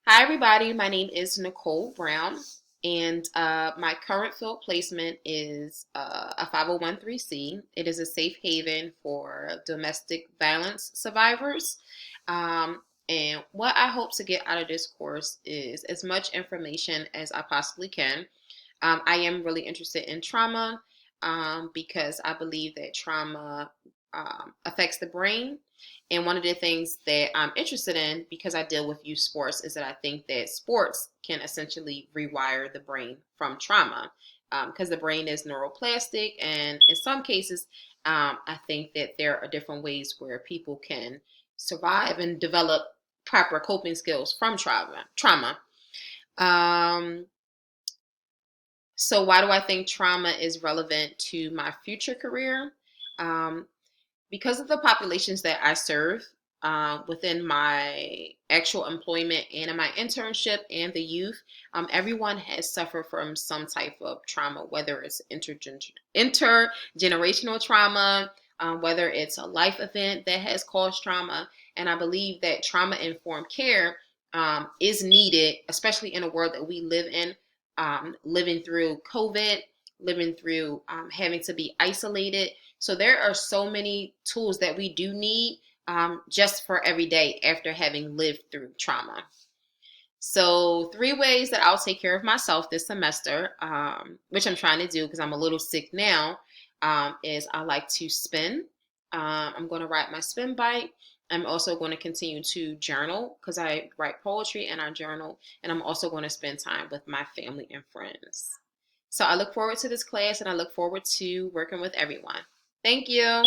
Hi, everybody. My name is Nicole Brown, and my current field placement is a 501(c). It is a safe haven for domestic violence survivors. And what I hope to get out of this course is as much information as I possibly can. I am really interested in trauma because I believe that trauma affects the brain. And one of the things that I'm interested in, because I deal with youth sports, is that I think that sports can essentially rewire the brain from trauma because the brain is neuroplastic. And in some cases, I think that there are different ways where people can survive and develop proper coping skills from trauma. Um, so why do I think trauma is relevant to my future career? Um, because of the populations that I serve within my actual employment and in my internship and the youth, everyone has suffered from some type of trauma, whether it's intergenerational trauma, whether it's a life event that has caused trauma. And I believe that trauma informed care is needed, especially in a world that we live in, living through COVID, living through having to be isolated. So there are so many tools that we do need just for every day after having lived through trauma. So 3 ways that I'll take care of myself this semester, which I'm trying to do because I'm a little sick now, is I like to spin. I'm going to ride my spin bike. I'm also going to continue to journal because I write poetry and I journal. And I'm also going to spend time with my family and friends. So I look forward to this class and I look forward to working with everyone. Thank you.